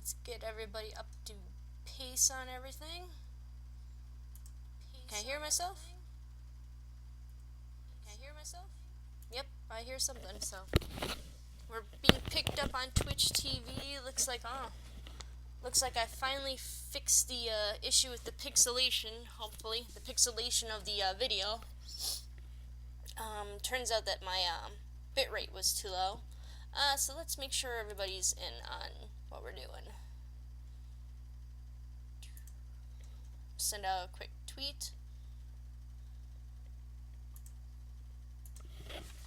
Let's get everybody up to pace on everything. Can I hear myself? Yep, I hear something, so. We're being picked up on Twitch TV. Looks like I finally fixed the issue with the pixelation, hopefully. The pixelation of the video. Turns out that my bitrate was too low. So let's make sure everybody's in on what we're doing. Send out a quick tweet.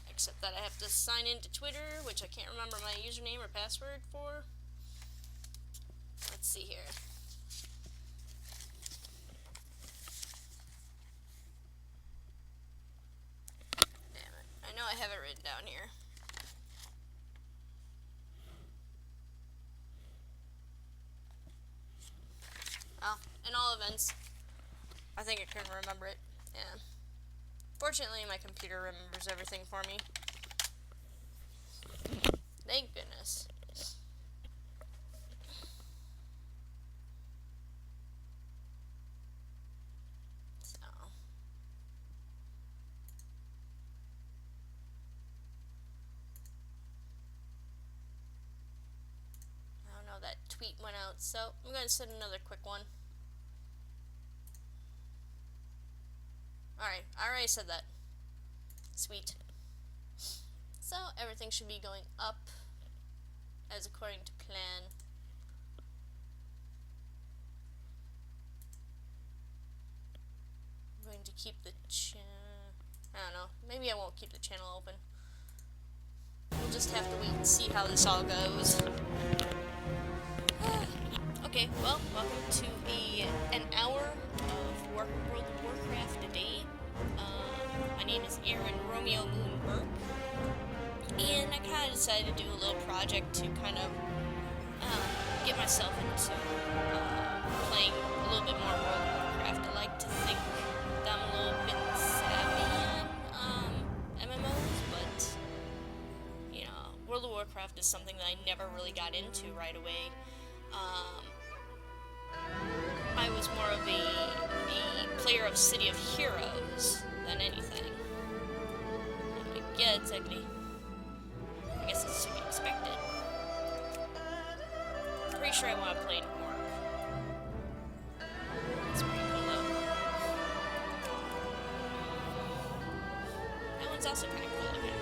Except that I have to sign into Twitter, which I can't remember my username or password for. Let's see here. Damn it. I know I have it written down here. Oh, in all events, I think I can remember it. Yeah. Fortunately, my computer remembers everything for me. Thank goodness. So. I don't know, that tweet went out, so I'm going to send another quick one. Alright, I already said that. Sweet. So, everything should be going up as according to plan. I'm going to keep the I don't know, maybe I won't keep the channel open. We'll just have to wait and see how this all goes. Okay, well, welcome to an hour of World of Warcraft a day. My name is Romeomoon Burke, and I kind of decided to do a little project to kind of get myself into playing a little bit more World of Warcraft. I like to think that I'm a little bit savvy on MMOs, but, you know, World of Warcraft is something that I never really got into right away. I was more of a player of City of Heroes than anything. Yeah, exactly. I guess it's to be expected. Pretty sure I want to play an orc. That's pretty cool though. That one's also pretty cool looking.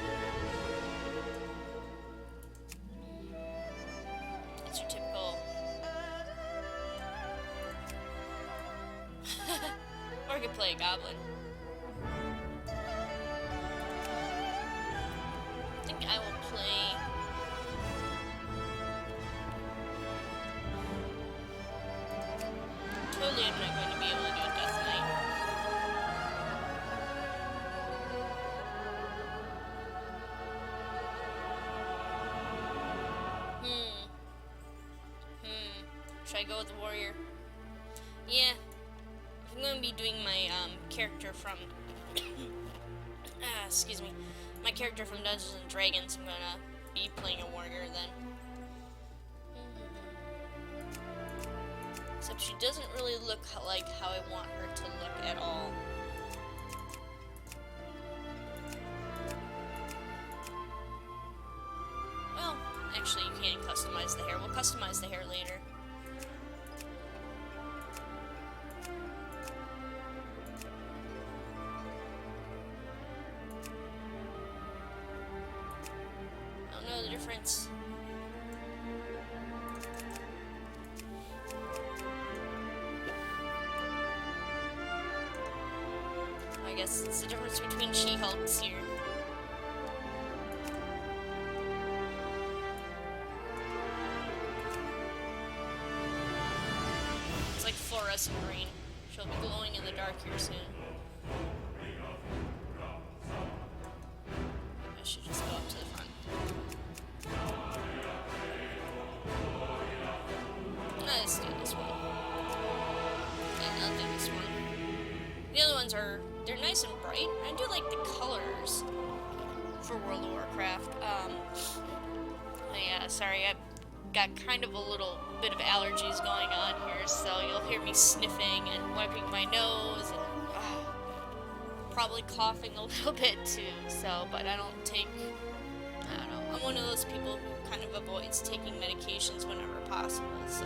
It's your typical or I could play a goblin. I think I will play totally I'm not going to be able to do a Death Knight. Should I go with the warrior? Yeah. I'm going to be doing my character from excuse me, my character from Dungeons and Dragons. I'm going to be playing a warrior then. Except she doesn't really look like how I want her to look at all. Well, actually you can't customize the hair. We'll customize the hair later. The difference. I guess it's the difference between She-Hulks here. It's like fluorescent green. She'll be glowing in the dark here soon. I should just go up to the front. Let's do this one. And I'll do this one. The other ones they're nice and bright. I do like the colors for World of Warcraft. Yeah, sorry, I got kind of a little bit of allergies going on here, so you'll hear me sniffing and wiping my nose and probably coughing a little bit too. So, but I don't know. I'm one of those people who kind of avoids taking medications whenever possible, so.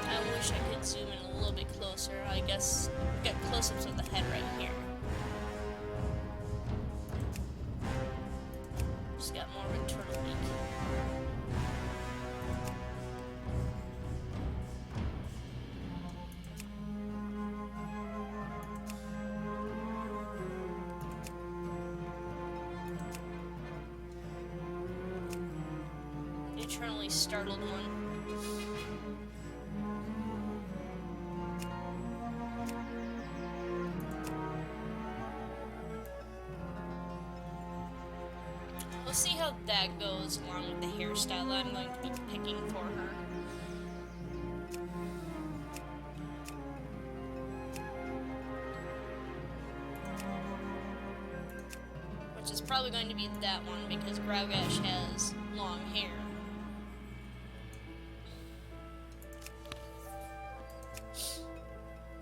I wish I could zoom in a little bit closer. I guess get closer to the head right here. Just got more of a turtle beak. Eternally startled one. We'll see how that goes along with the hairstyle that I'm going to be picking for her. Which is probably going to be that one because Growgash has long hair.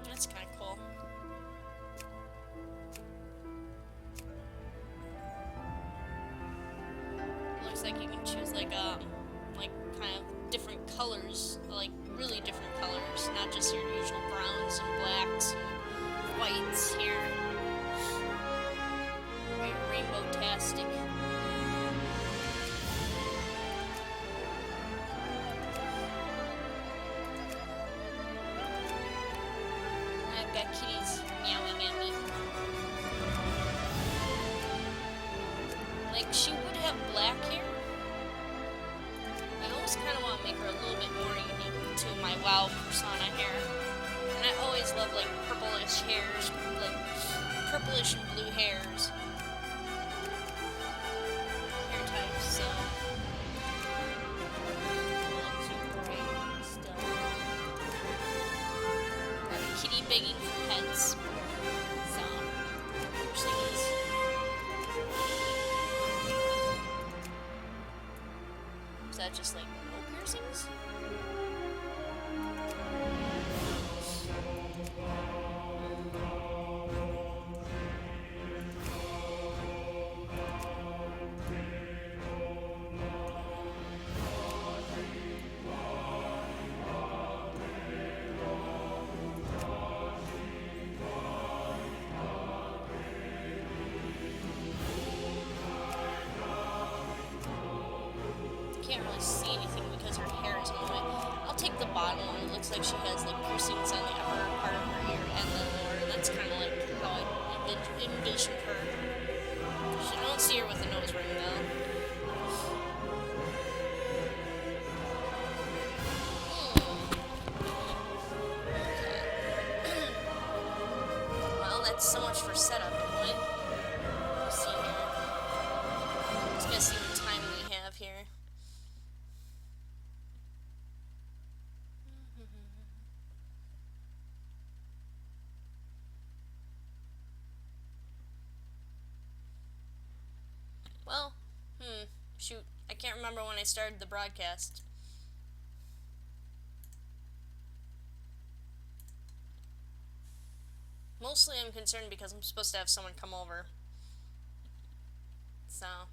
That's kind of cool. Looks like you can choose like kind of different colors, like really different colors, not just your usual browns and blacks and whites here. Very rainbow-tastic. I've got kitties meowing at me. Like, she would have black hair. I almost kind of want to make her a little bit more unique to my WoW persona hair. And I always love, like, purplish hairs, like, purplish and blue hairs. Hair types, so. Not too great still. Got a kitty begging for pets. So, which thing is. Is that just like no piercings? Can't really see anything because her hair is on it. I'll take the bottom one. It looks like she has like piercings on the upper part of her ear and the lower. That's kind of like how I envisioned her. I don't see her with a nose ring though. Well, that's so much for setup, isn't it? Let's see here. Just gotta see what time we have here. Well, shoot, I can't remember when I started the broadcast. Mostly I'm concerned because I'm supposed to have someone come over. So.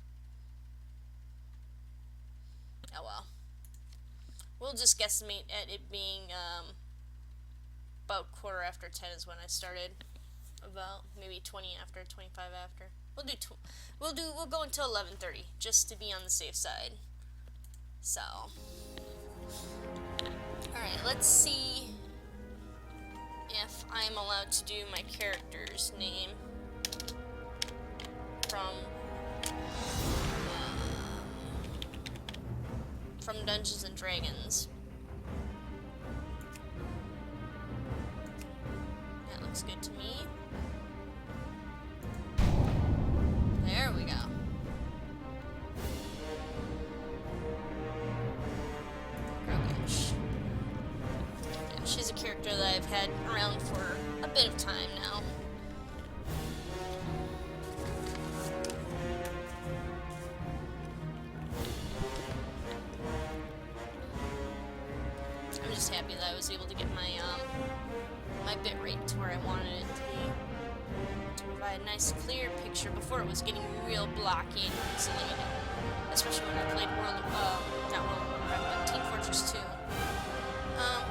Oh well. We'll just guesstimate at it being, about 10:15 is when I started. About maybe 20 after, 25 after. We'll go until 11:30 just to be on the safe side. So, all right, let's see if I'm allowed to do my character's name from Dungeons and Dragons. That looks good to me. There we go. Romeomoon. Yeah, she's a character that I've had around for a bit of time now. able to get my my bitrate to where I wanted it to be, to provide a nice clear picture. Before it was getting real blocky and pixelated, especially when I played not World of Warcraft, but Team Fortress 2.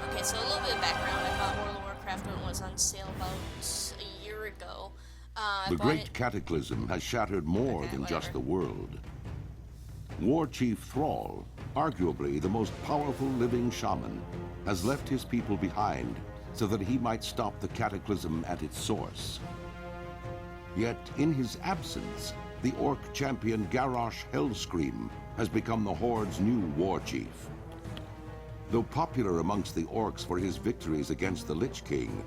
Okay, so a little bit of background. I bought World of Warcraft when it was on sale about a year ago. The Great Cataclysm has shattered more than just the world. War Chief Thrall, arguably the most powerful living shaman, has left his people behind so that he might stop the cataclysm at its source. Yet, in his absence, the orc champion Garrosh Hellscream has become the Horde's new war chief. Though popular amongst the orcs for his victories against the Lich King,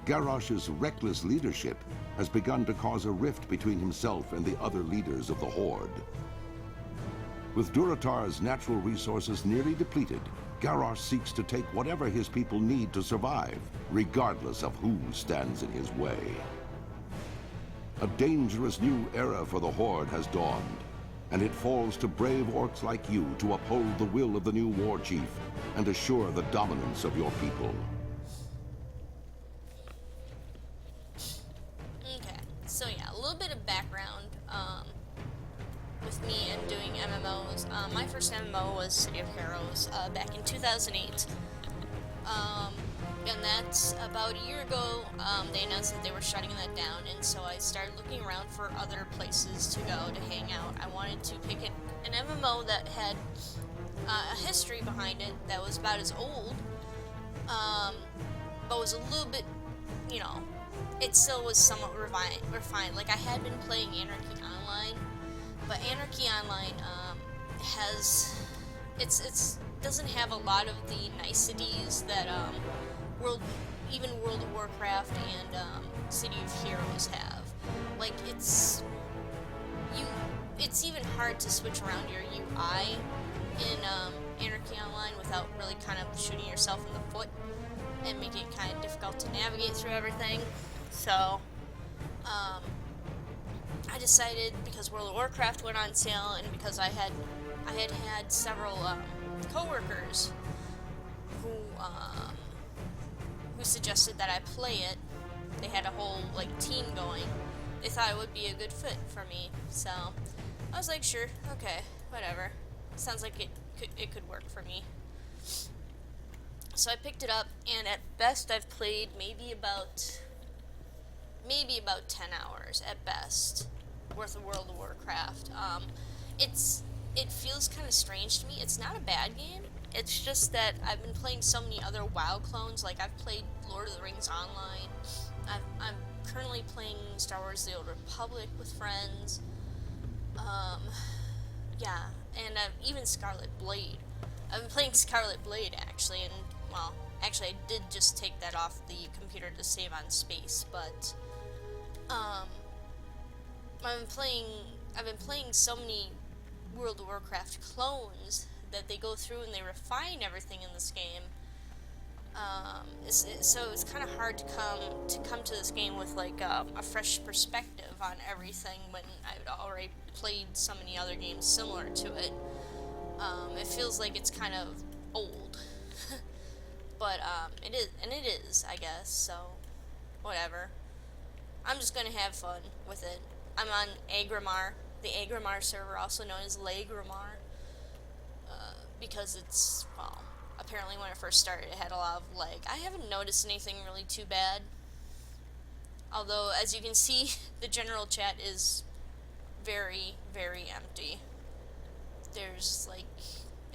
Garrosh's reckless leadership has begun to cause a rift between himself and the other leaders of the Horde. With Durotar's natural resources nearly depleted, Garrosh seeks to take whatever his people need to survive, regardless of who stands in his way. A dangerous new era for the Horde has dawned, and it falls to brave orcs like you to uphold the will of the new war chief and assure the dominance of your people. Okay, so yeah, a little bit of background with me and doing MMOs. My first MMO was City of Heroes back in 2008. And that's about a year ago. They announced that they were shutting that down, and so I started looking around for other places to go to hang out. I wanted to pick an MMO that had a history behind it that was about as old, but was a little bit, you know, it still was somewhat refined. Like, I had been playing Anarchy Online, but Anarchy Online it's doesn't have a lot of the niceties that World of Warcraft and City of Heroes have. Like, it's even hard to switch around your UI in Anarchy Online without really kind of shooting yourself in the foot and making it kind of difficult to navigate through everything. So I decided, because World of Warcraft went on sale, and because I had several coworkers who suggested that I play it. They had a whole team going. They thought it would be a good fit for me, so I was like, sure, okay, whatever. Sounds like it could work for me. So I picked it up, and at best I've played maybe about 10 hours at best worth of World of Warcraft. It feels kind of strange to me. It's not a bad game. It's just that I've been playing so many other WoW clones. Like, I've played Lord of the Rings Online. I'm currently playing Star Wars: The Old Republic with friends. Yeah, and even Scarlet Blade. I've been playing Scarlet Blade, actually, and, well, actually I did just take that off the computer to save on space, but, I've been playing so many World of Warcraft clones that they go through and they refine everything in this game. So it's kind of hard to come to this game with a fresh perspective on everything when I've already played so many other games similar to it. It feels like it's kind of old, but it is, I guess. So whatever. I'm just gonna have fun with it. I'm on Agrimar, the Agrimar server, also known as Legrimar, because it's, well, apparently when it first started it had a lot of lag. I haven't noticed anything really too bad, although as you can see the general chat is very, very empty. There's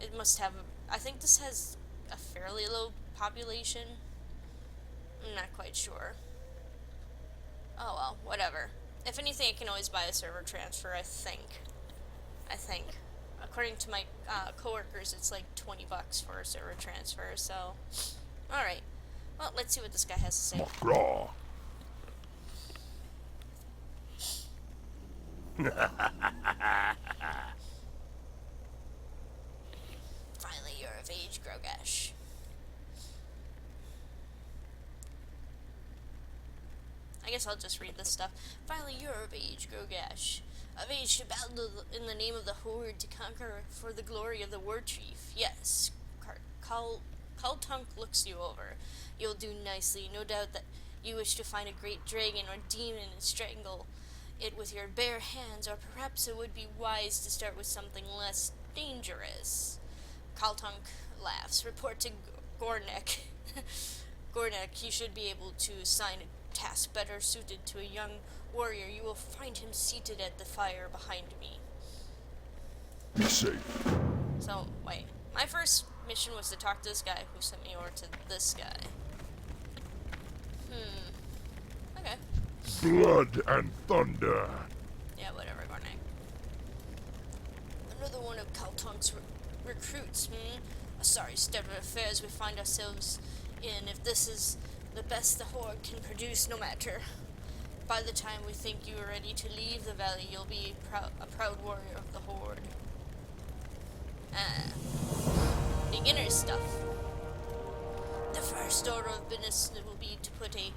it must have, I think this has a fairly low population. I'm not quite sure. Oh well, whatever. If anything, I can always buy a server transfer, I think. According to my coworkers, it's like $20 for a server transfer, so... Alright. Well, let's see what this guy has to say. Finally, you're of age, Grogash. I guess I'll just read this stuff. Finally, you're of age, Grogash. Of age to battle in the name of the Horde, to conquer for the glory of the War Chief. Yes, Kaltunk looks you over. You'll do nicely. No doubt that you wish to find a great dragon or demon and strangle it with your bare hands, or perhaps it would be wise to start with something less dangerous. Kaltunk laughs. Report to Gornek. Gornek, you should be able to assign a task better suited to a young warrior. You will find him seated at the fire behind me. Be safe. So, wait. My first mission was to talk to this guy who sent me over to this guy. Okay. Blood and thunder. Yeah, whatever, Gornek. Another one of Kaltunk's recruits, A sorry state of affairs we find ourselves in if this is the best the Horde can produce, no matter. By the time we think you are ready to leave the valley, you'll be a proud warrior of the Horde. Beginner stuff. The first order of business will be to put a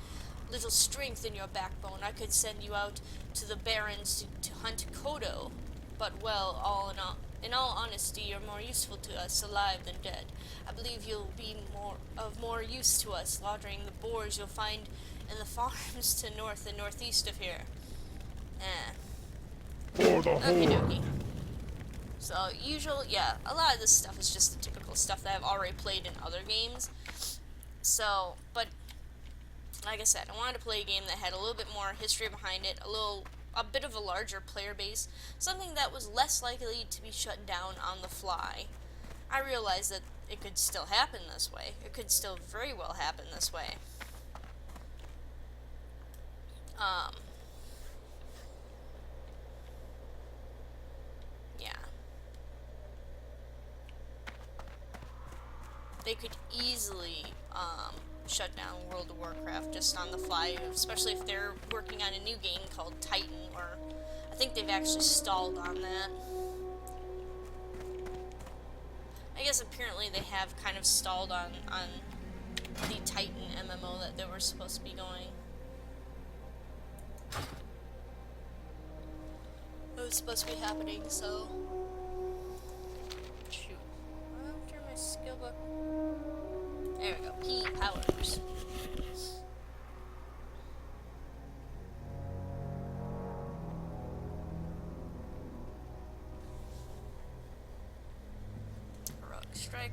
little strength in your backbone. I could send you out to the Barrens to hunt Kodo, but well, in all honesty, you're more useful to us alive than dead. I believe you'll be more use to us slaughtering the boars you'll find in the farms to north and northeast of here. For the Okie Horde. dokie. So, a lot of this stuff is just the typical stuff that I've already played in other games. So, but, like I said, I wanted to play a game that had a little bit more history behind it, a bit of a larger player base, something that was less likely to be shut down on the fly. I realized that it could still happen this way. It could still very well happen this way. Yeah. They could easily, shut down World of Warcraft just on the fly, especially if they're working on a new game called Titan, or I think they've actually stalled on that. I guess apparently they have kind of stalled on the Titan MMO that they were supposed to be going. It was supposed to be happening, so... Shoot. After my skill book... There we go. P powers. Heroic strike.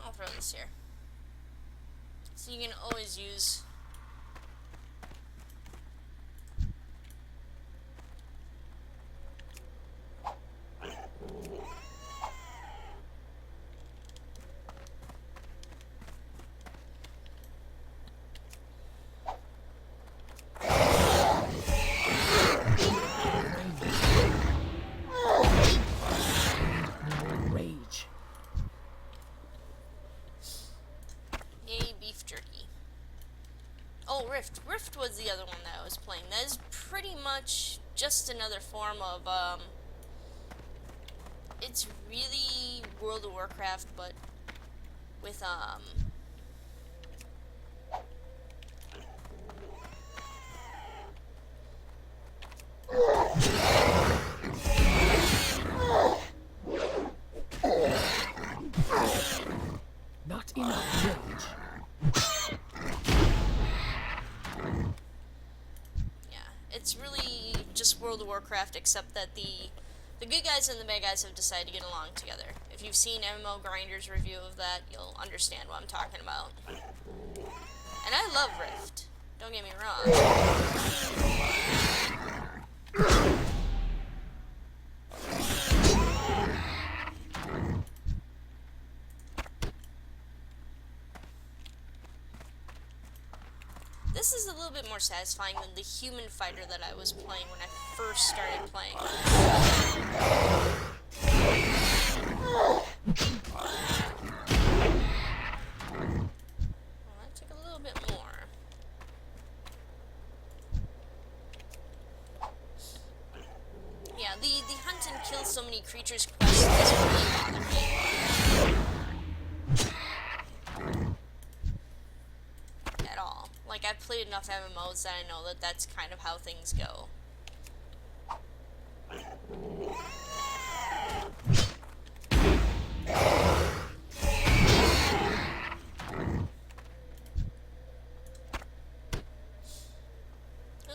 I'll throw this here. So you can always use... Rage. Yay, beef jerky. Oh, Rift. Rift was the other one that I was playing. That is pretty much just another form of, it's really World of Warcraft, but with, Not enough rage. yeah, it's really just World of Warcraft, except that the good guys and the bad guys have decided to get along together. If you've seen MMO Grinder's review of that, you'll understand what I'm talking about. And I love Rift. Don't get me wrong. This is a little bit more satisfying than the human fighter that I was playing when I first started playing. Well, that took a little bit more. Yeah, the hunt and kill so many creatures quest is really bothered me. Like, I've played enough MMOs that I know that that's kind of how things go. And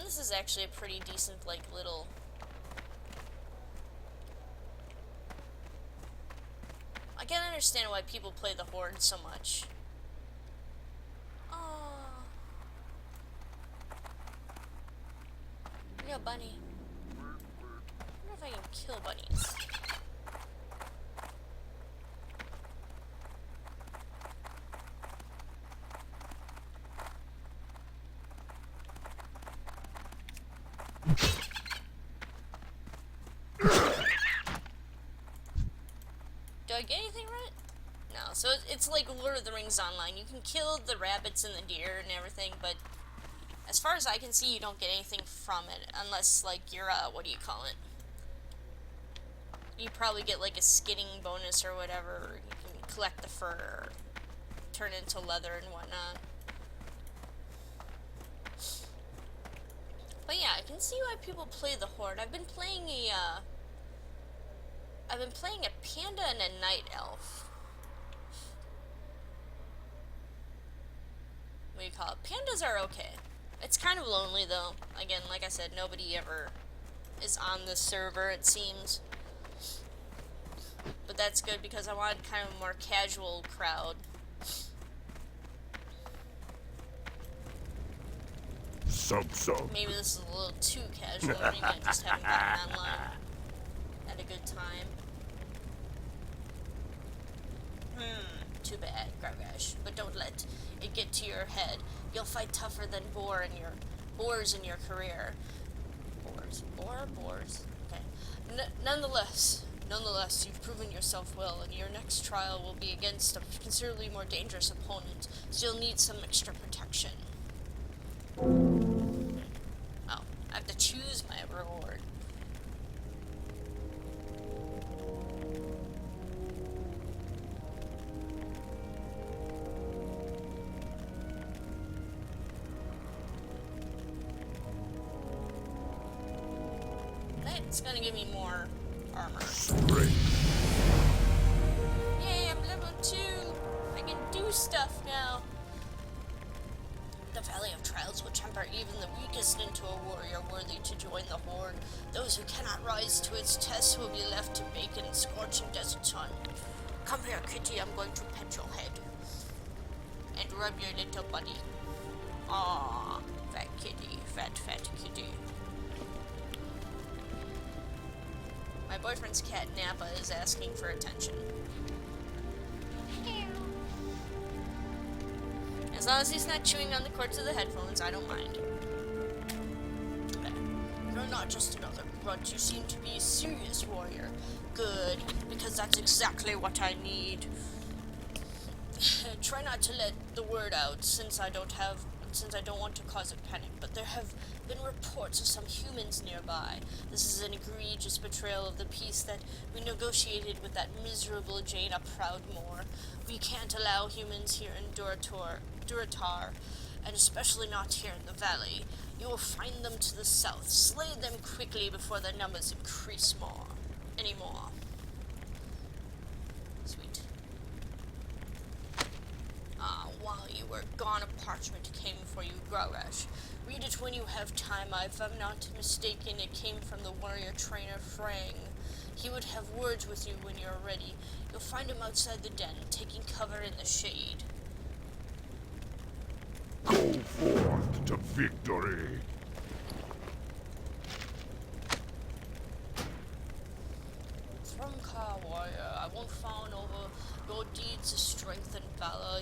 this is actually a pretty decent, like, little... I can't understand why people play the Horde so much. Oh. Yeah, bunny. I wonder if I can kill bunnies. Do I get anything right? No. So it's like Lord of the Rings Online. You can kill the rabbits and the deer and everything, but as far as I can see, you don't get anything from it unless, like, you're, what do you call it? You probably get, like, a skinning bonus or whatever. You can collect the fur or turn it into leather and whatnot. But yeah, I can see why people play the Horde. I've been playing a panda and a night elf. What do you call it? Pandas are okay. It's kind of lonely though. Again, like I said, nobody ever is on this server, it seems. But that's good because I wanted kind of a more casual crowd. Maybe this is a little too casual. Maybe I just haven't gotten online at a good time. Too bad, Gargash. But don't let it get to your head. You'll fight tougher than boars in your career. Boars. Okay. Nonetheless, you've proven yourself well, and your next trial will be against a considerably more dangerous opponent, so you'll need some extra protection. Oh, I have to choose my reward. It's gonna give me more armor. Great. Yay, I'm level 2! I can do stuff now! The Valley of Trials will temper even the weakest into a warrior worthy to join the Horde. Those who cannot rise to its test will be left to bake in scorching desert sun. Come here, kitty, I'm going to pet your head. And rub your little buddy. Aww, fat kitty, fat kitty. My boyfriend's cat, Nappa, is asking for attention. As long as he's not chewing on the cords of the headphones, I don't mind. Okay. You're not just another grunt. You seem to be a serious warrior. Good, because that's exactly what I need. Try not to let the word out, since I don't want to cause a panic, but there have been reports of some humans nearby. This is an egregious betrayal of the peace that we negotiated with that miserable Jaina Proudmoore. We can't allow humans here in Duratar, and especially not here in the valley. You will find them to the south. Slay them quickly before their numbers increase anymore. Sweet. While you were gone, a parchment came for you, Growrash. Read it when you have time. If I'm not mistaken, it came from the warrior trainer Frang. He would have words with you when you're ready. You'll find him outside the den, taking cover in the shade. Go forth to victory. Thrumcar warrior, I won't fawn over your deeds of strength and valor.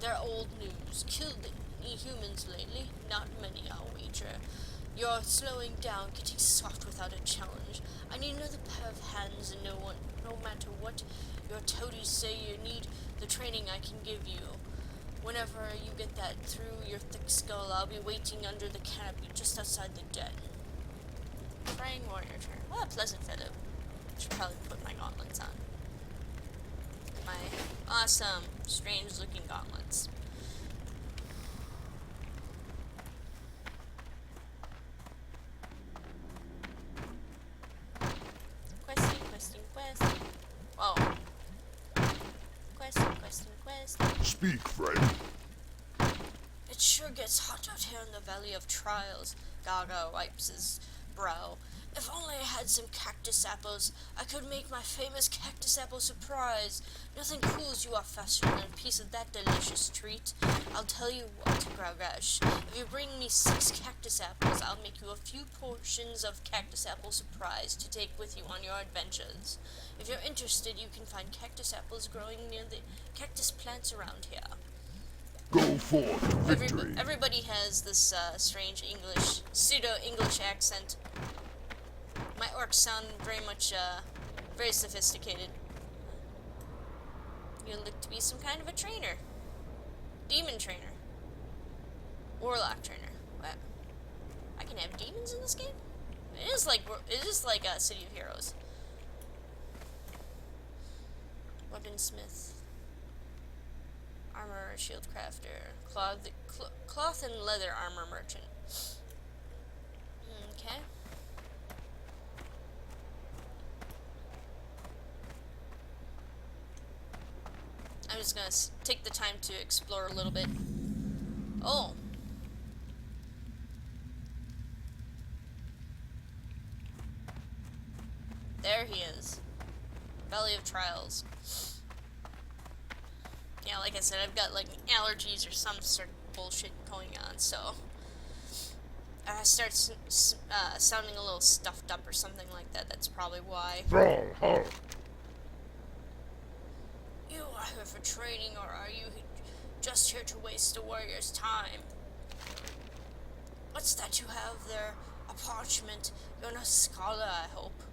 They're old news. Killed any humans lately? Not many, I'll wager. You're slowing down, getting soft without a challenge. I need another pair of hands, and no matter what your toadies say you need, the training I can give you. Whenever you get that through your thick skull, I'll be waiting under the canopy just outside the den. Praying warrior turn. What a pleasant fellow. Should probably put my gauntlets on. My awesome, strange-looking gauntlets. quest. Whoa. Quest. Speak, friend. It sure gets hot out here in the Valley of Trials. Gaga wipes his brow. If only I had some cactus apples, I could make my famous cactus apple surprise. Nothing cools you off faster than a piece of that delicious treat. I'll tell you what, Graugash, if you bring me 6 cactus apples, I'll make you a few portions of cactus apple surprise to take with you on your adventures. If you're interested, you can find cactus apples growing near the cactus plants around here. Go forth to victory. Everybody has this strange English, pseudo-English accent. My orcs sound very much, very sophisticated. You look to be some kind of a trainer. Demon trainer. Warlock trainer. What? I can have demons in this game? It is like City of Heroes. Weaponsmith. Armor, shield crafter. Cloth and leather armor merchant. Okay. I'm just gonna take the time to explore a little bit. Oh. There he is. Valley of Trials. Yeah, like I said, I've got like allergies or some sort of bullshit going on, so I start sounding a little stuffed up or something like that. That's probably why. Thrall, halt. You are here for training, or are you just here to waste a warrior's time? What's that you have there? A parchment. You're not a scholar, I hope.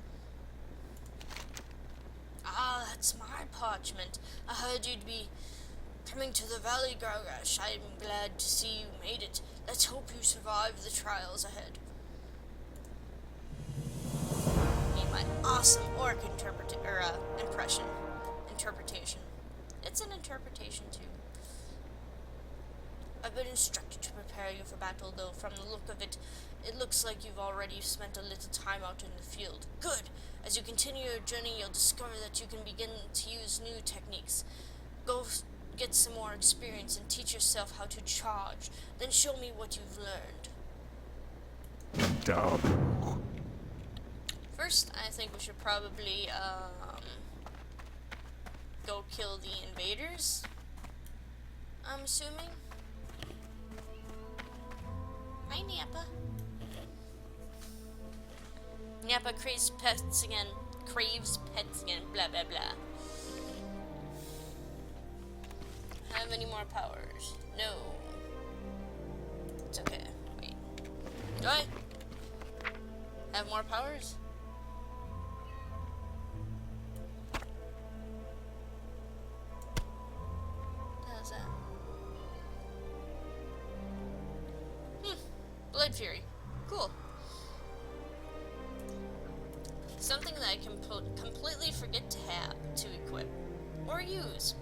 Ah, that's my parchment. I heard you'd be coming to the Valley, Gargash. I'm glad to see you made it. Let's hope you survive the trials ahead. Need my awesome orc interpretation. It's an interpretation too. I've been instructed to prepare you for battle, though from the look of it, it looks like you've already spent a little time out in the field. Good! As you continue your journey, you'll discover that you can begin to use new techniques. Go get some more experience and teach yourself how to charge. Then show me what you've learned. Down. First, I think we should probably, go kill the invaders. I'm assuming. Hi, Nappa. Nappa craves pets again. Blah, blah, blah. Have any more powers? No. It's okay. Wait. Do I have more powers? How's that? Blood Fury. Cool. Something that I can completely forget to have to equip or use.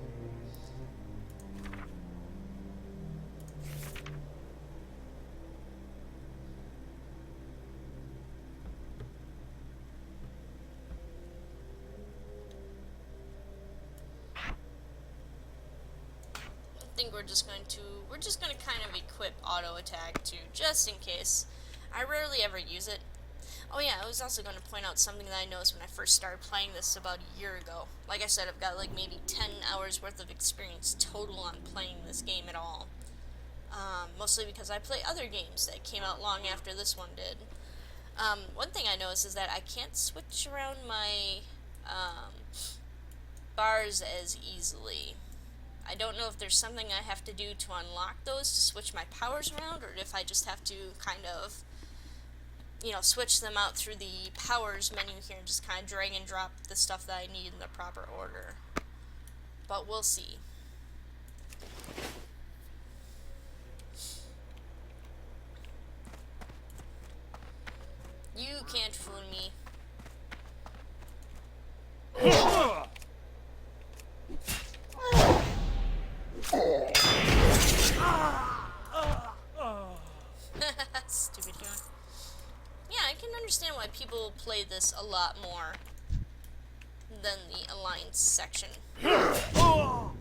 I think we're just going to kind of equip auto attack too, just in case. I rarely ever use it. Oh yeah, I was also going to point out something that I noticed when I first started playing this about a year ago. Like I said, I've got like maybe 10 hours worth of experience total on playing this game at all. Mostly because I play other games that came out long after this one did. One thing I noticed is that I can't switch around my bars as easily. I don't know if there's something I have to do to unlock those to switch my powers around, or if I just have to kind of, you know, switch them out through the powers menu here and just kind of drag and drop the stuff that I need in the proper order. But we'll see. You can't fool me. Stupid human. Yeah, I can understand why people play this a lot more than the Alliance section. Kill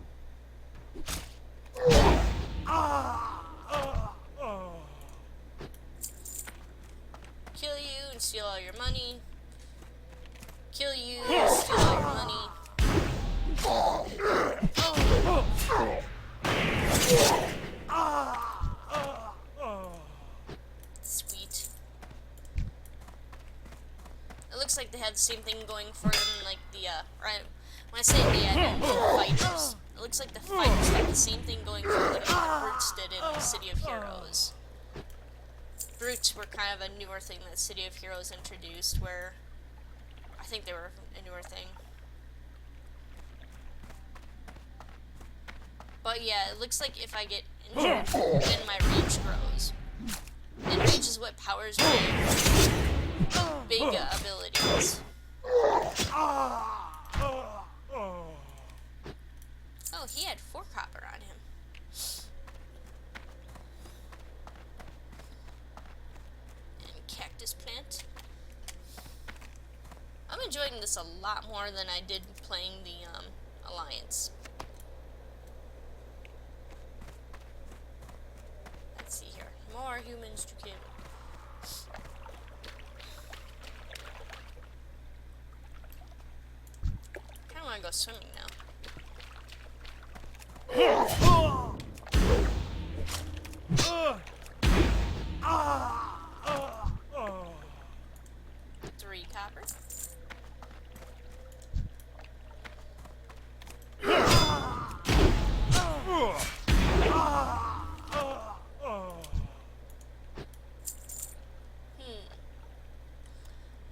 you and steal all your money. Kill you, steal all your money. Sweet. It looks like they have the same thing going for them, like the, right, when I say they, I mean the fighters. It looks like the fighters have the same thing going for them that Brutes did in the City of Heroes. Brutes were kind of a newer thing that City of Heroes introduced, where I think they were a newer thing. But yeah, it looks like if I get injured, then my rage grows. And rage is what powers my big abilities. Oh, he had 4 copper on him. And cactus plant. I'm enjoying this a lot more than I did playing the Alliance. Let's see here. More humans to kill. Kinda wanna go swimming now. 3 copper.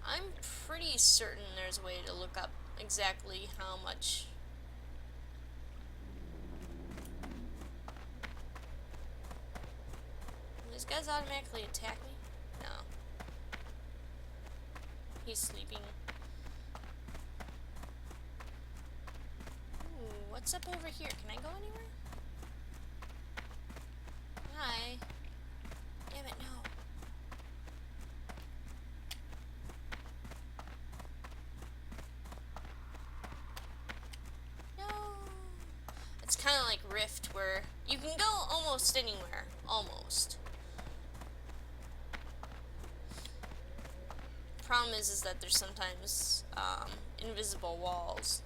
I'm pretty certain there's a way to look up exactly how much. These guys automatically attack me? No. He's sleeping. Ooh, what's up over here? Can I go anywhere? Hi. Damn it, no. It's kind of like Rift, where you can go almost anywhere. Almost. Problem is that there's sometimes invisible walls.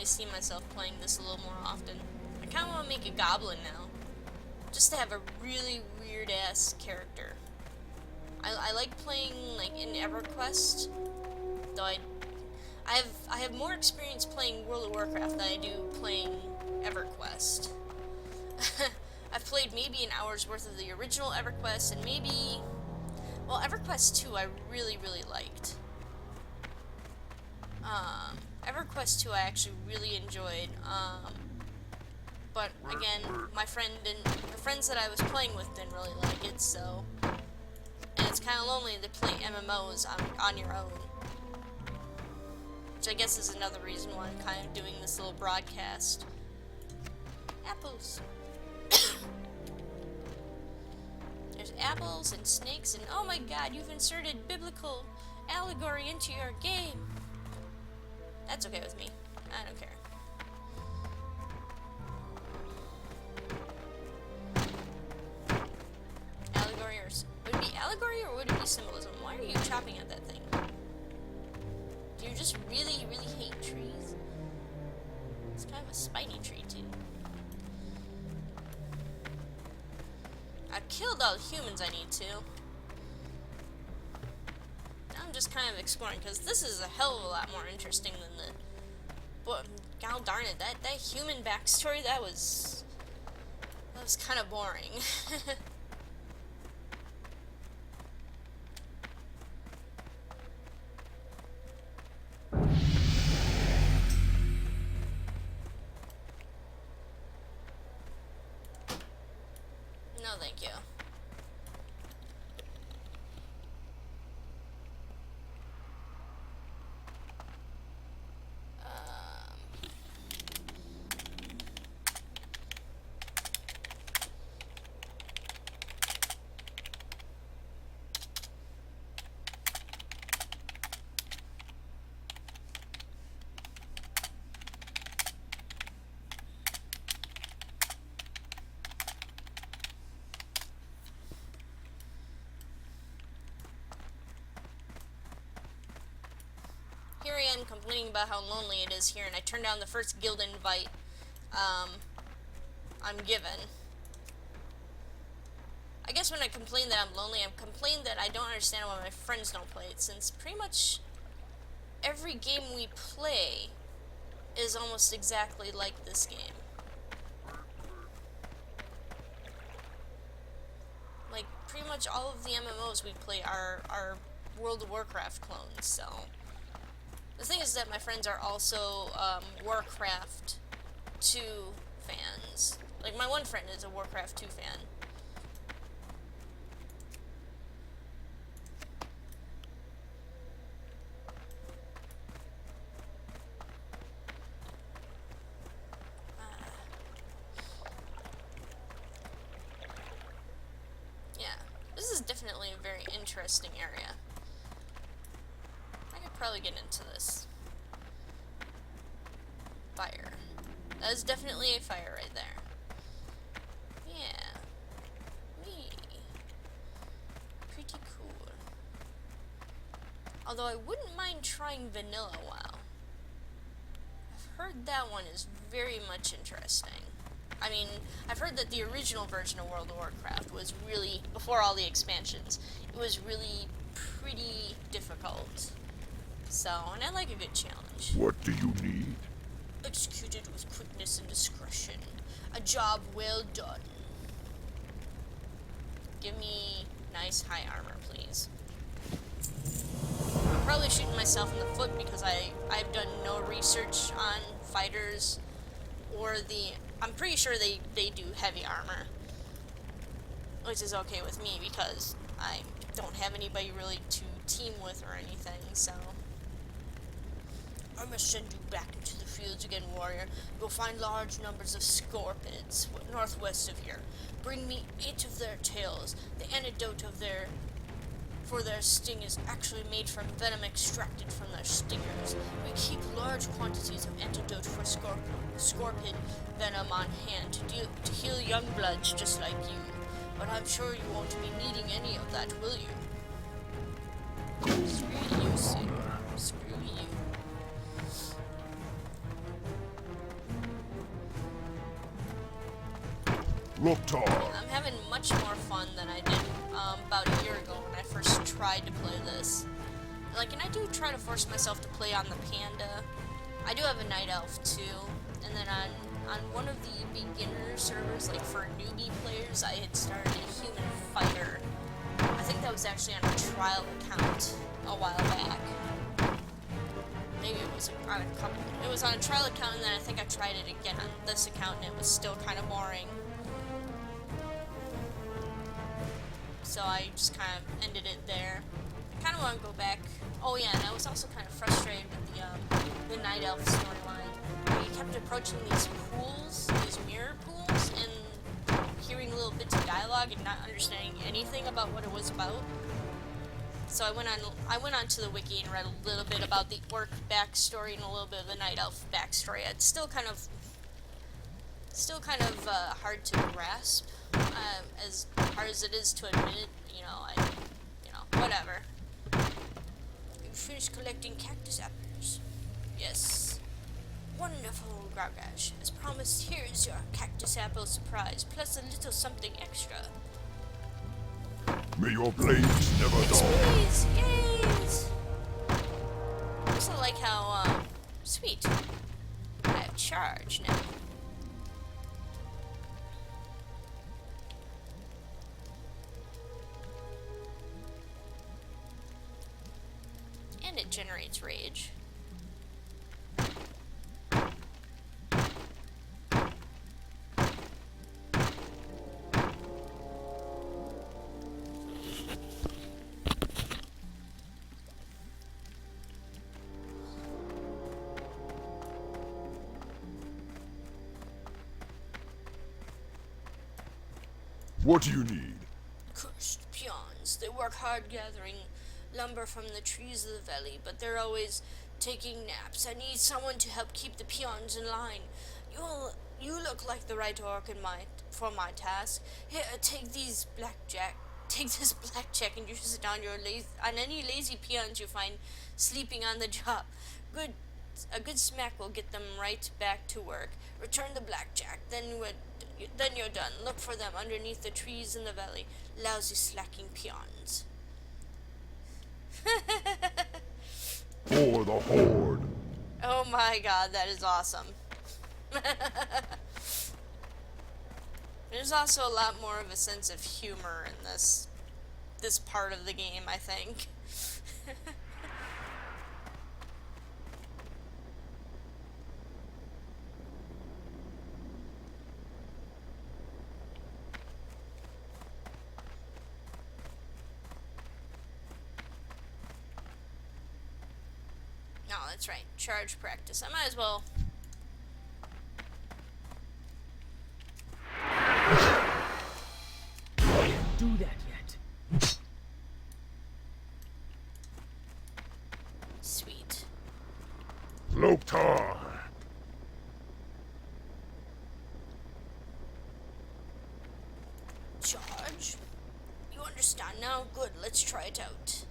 See myself playing this a little more often. I kind of want to make a goblin now, just to have a really weird ass character. I like playing like in EverQuest, though I have more experience playing World of Warcraft than I do playing EverQuest. I've played maybe an hour's worth of the original EverQuest, and maybe, well, EverQuest 2 I really liked. EverQuest 2 I actually really enjoyed, but again, the friends that I was playing with didn't really like it, so, and it's kind of lonely to play MMOs on your own, which I guess is another reason why I'm kind of doing this little broadcast. Apples. There's apples and snakes, and oh my god, you've inserted biblical allegory into your game. That's okay with me. I don't care. Allegory or... Would it be allegory or would it be symbolism? Why are you chopping at that thing? Do you just really hate trees? It's kind of a spiny tree, too. I've killed all the humans I need to. I'm just kind of exploring, because this is a hell of a lot more interesting than the... But, god darn it, that human backstory, that was kind of boring. No, thank you. complaining about how lonely it is here, and I turned down the first guild invite I'm given. I guess when I complain that I'm lonely, I'm complaining that I don't understand why my friends don't play it, since pretty much every game we play is almost exactly like this game. Like, pretty much all of the MMOs we play are World of Warcraft clones, so... The thing is that my friends are also Warcraft 2 fans. Like, my one friend is a Warcraft 2 fan. Yeah, this is definitely a very interesting area. I could probably get into this. Fire. That is definitely a fire right there. Yeah. Me. Pretty cool. Although I wouldn't mind trying vanilla WoW. I've heard that one is very much interesting. I mean, I've heard that the original version of World of Warcraft was really, before all the expansions, it was really pretty difficult. So, and I like a good challenge. What do you need? Executed with quickness and discretion. A job well done. Give me nice high armor, please. I'm probably shooting myself in the foot because I've done no research on fighters or the... I'm pretty sure they do heavy armor. Which is okay with me because I don't have anybody really to team with or anything, so... I must send you back into the fields again, warrior. You'll find large numbers of scorpions northwest of here. Bring me 8 of their tails. The antidote for their sting is actually made from venom extracted from their stingers. We keep large quantities of antidote for scorpion venom on hand to heal young bloods just like you. But I'm sure you won't be needing any of that, will you? Screw you, Sue. Screw you. Loktar. I'm having much more fun than I did about a year ago when I first tried to play this. Like, and I do try to force myself to play on the panda. I do have a night elf too, and then on one of the beginner servers, like for newbie players, I had started a human fighter. I think that was actually on a trial account a while back. Maybe it was on a couple. It was on a trial account, and then I think I tried it again on this account, and it was still kind of boring. So I just kind of ended it there. I kind of want to go back. Oh yeah, and I was also kind of frustrated with the Night Elf storyline. We kept approaching these pools, these mirror pools, and hearing little bits of dialogue and not understanding anything about what it was about. So I went on to the wiki and read a little bit about the orc backstory and a little bit of the Night Elf backstory. It's still kind of hard to grasp, as hard as it is to admit it. Whatever. You finished collecting cactus apples. Yes. Wonderful, Gargash. As promised, here's your cactus apple surprise, plus a little something extra. May your blades never die. Please, yes. I also like how, sweet. I have charge now. And it generates rage. What do you need? Cursed peons. They work hard gathering lumber from the trees of the valley, but they're always taking naps. I need someone to help keep the peons in line. You look like the right orc for my task. Here, take this blackjack and use it on any lazy peons you find sleeping on the job. A good smack will get them right back to work. Return the blackjack, then you're done. Look for them underneath the trees in the valley. Lousy slacking peons. For the Horde. Oh my god, that is awesome. There's also a lot more of a sense of humor in this part of the game, I think. No, that's right. Charge practice. I might as well. Can't do that yet. Sweet. Loktar. Charge? You understand now? Good, let's try it out.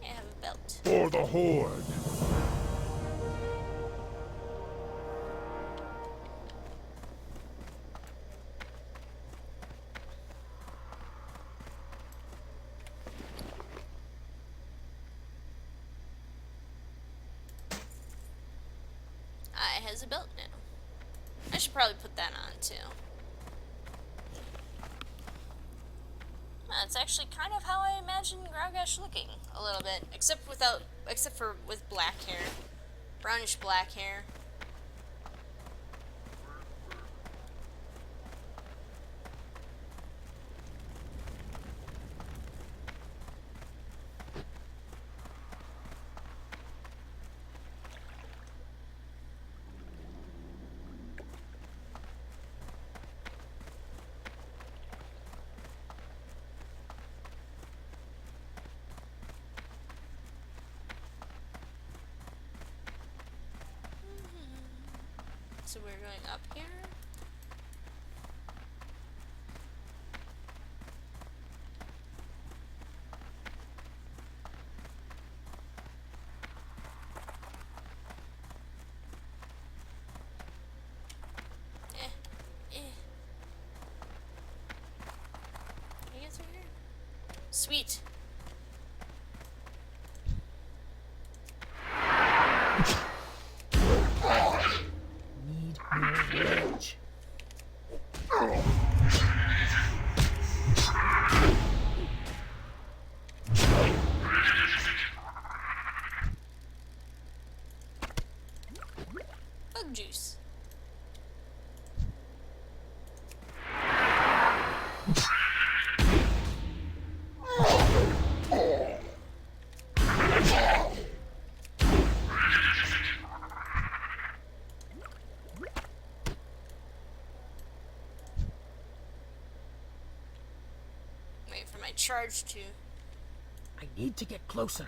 I have a belt. For the Horde. I has a belt now. I should probably put that on too. That's actually kind of how I imagine Graugash looking, a little bit, except for with black hair, brownish black hair. So we're going up here. Can you get through here? Sweet. Need more rage. Bug juice. Wait for my charge to. I need to get closer.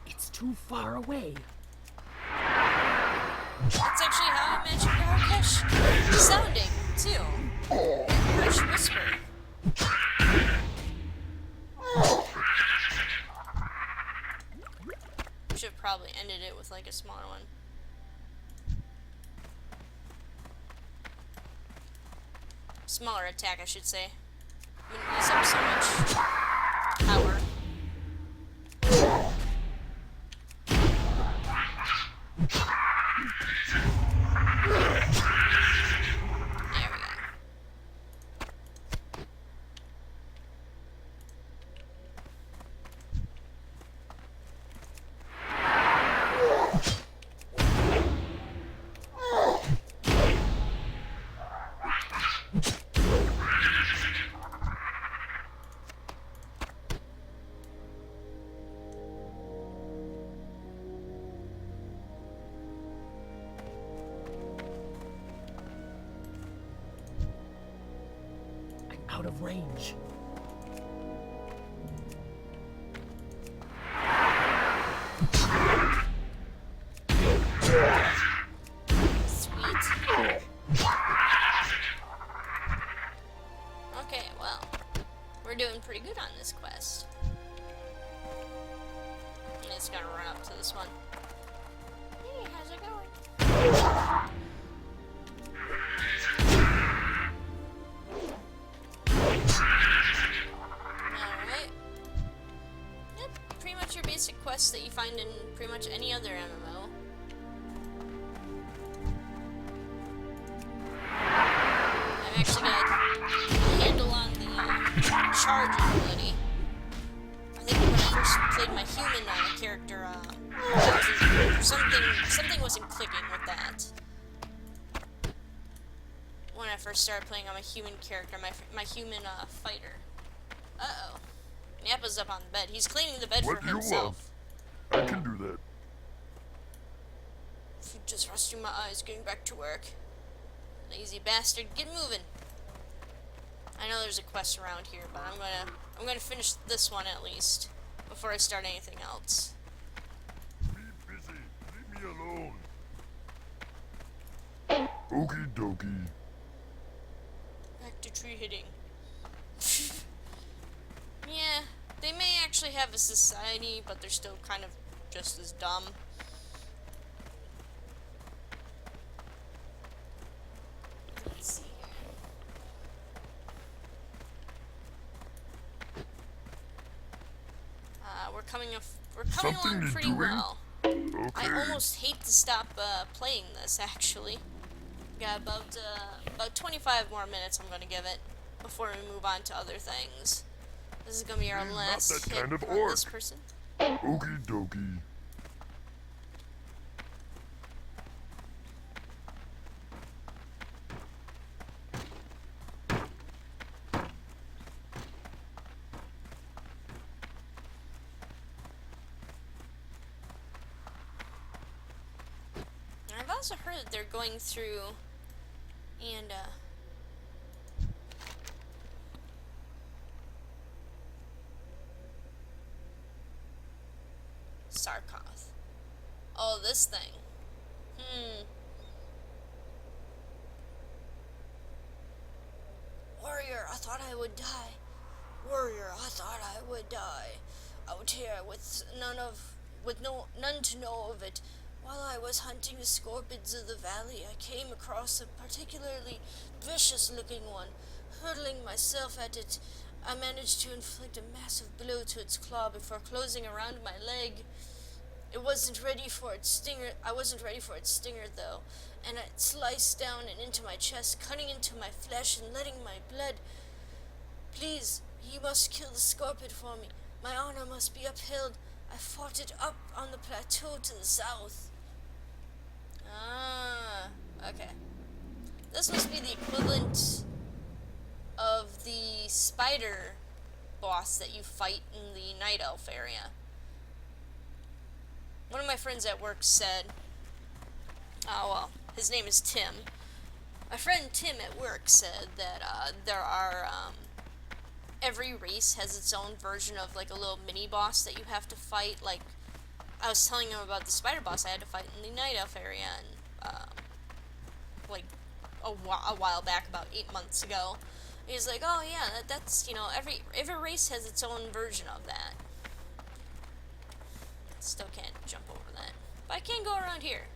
It's too far away. That's actually how I imagine Graugash sounding, too. Harsh whisper. Should have probably ended it with like a smaller one. Smaller attack, I should say. Wouldn't use up so much power. There we go. I'm out of range. Sweet. Okay, well, we're doing pretty good on this quest. I'm just gonna run up to this one. Alright. Yep, pretty much your basic quests that you find in pretty much any other MMO. I've actually got a handle on the charge ability. I think when I first played my human character, something wasn't clicking with that. When I first started playing on my human character, my human fighter. Uh-oh. Nappa's up on the bed. He's cleaning the bed What for do you himself. want? I can do that. Just resting my eyes, getting back to work. Lazy bastard, get moving. I know there's a quest around here, but I'm gonna finish this one at least before I start anything else. Be busy. Leave me alone. Okie dokie. Back to tree hitting. Yeah, they may actually have a society, but they're still kind of just as dumb. Let's see here. We're coming Something along to pretty doing? well. Okay. I almost hate to stop playing this, actually. Got about 25 more minutes I'm gonna give it before we move on to other things. This is gonna be our He's not last that hit kind of on orc. this person. Okie dokie. And I've also heard that they're going through and Sarkoth. Oh, this thing. Warrior, I thought I would die. Warrior, I thought I would die. Out here with none to know of it. While I was hunting the scorpions of the valley, I came across a particularly vicious-looking one. Hurtling myself at it, I managed to inflict a massive blow to its claw before closing around my leg. I wasn't ready for its stinger, though, and it sliced down and into my chest, cutting into my flesh and letting my blood. Please, you must kill the scorpion for me. My honor must be upheld. I fought it up on the plateau to the south. Ah, okay. This must be the equivalent of the spider boss that you fight in the Night Elf area. One of my friends at work said, his name is Tim. My friend Tim at work said that there are, every race has its own version of like a little mini boss that you have to fight. Like, I was telling him about the spider boss I had to fight in the Night Elf area, and like a while back, about 8 months ago. He's like, oh yeah, that's every race has its own version of that. Still can't jump over that, but I can go around here.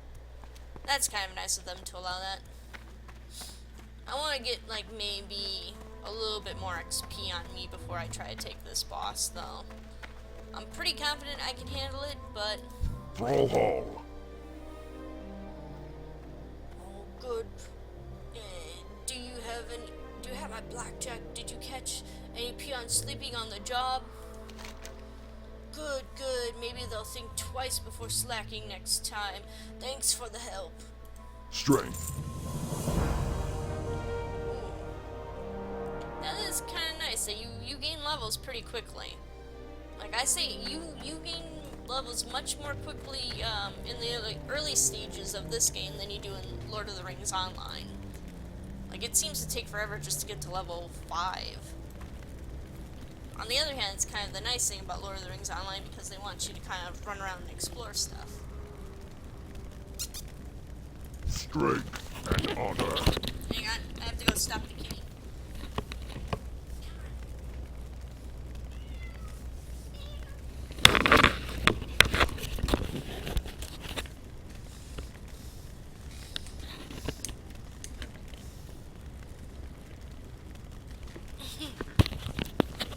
That's kind of nice of them to allow that. I want to get like maybe a little bit more XP on me before I try to take this boss, though. I'm pretty confident I can handle it, but... Thrall Hall. Oh, good. Do you have my blackjack? Did you catch any peons sleeping on the job? Good. Maybe they'll think twice before slacking next time. Thanks for the help. Strength. That is kind of nice that you gain levels pretty quickly. Like I say, you gain levels much more quickly in the early stages of this game than you do in Lord of the Rings Online. Like, it seems to take forever just to get to level 5. On the other hand, it's kind of the nice thing about Lord of the Rings Online because they want you to kind of run around and explore stuff. Strength and honor. Hang on, I have to go stop the kitty.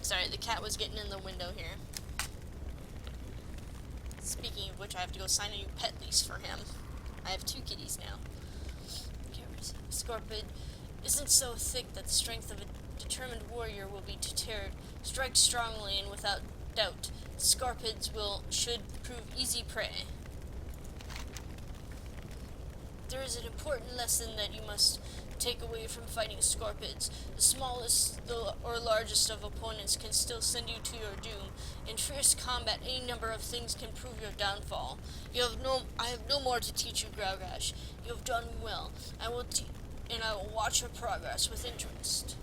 Sorry, the cat was getting in the window here. Speaking of which, I have to go sign a new pet lease for him. I have 2 kitties now. Scorpid isn't so thick that the strength of a determined warrior will be deterred. Strike strongly and without doubt. Scorpids should prove easy prey. There is an important lesson that you must take away from fighting scorpids. The smallest or largest of opponents can still send you to your doom. In fierce combat, any number of things can prove your downfall. I have no more to teach you, Graugash. You have done well. I will watch your progress with interest.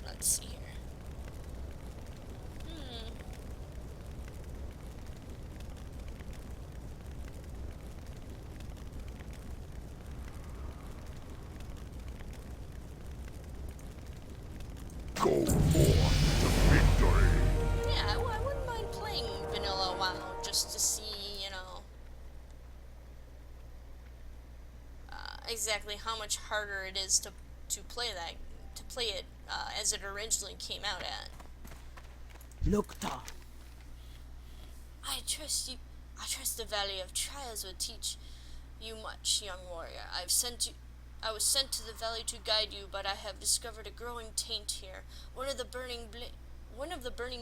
Let's see here. Go forth to victory. Yeah, I wouldn't mind playing vanilla WoW just to see, exactly how much harder it is to play it as it originally came out at. Nukta. I trust you. I trust the Valley of Trials will teach you much, young warrior. I was sent to the valley to guide you, but I have discovered a growing taint here. One of the Burning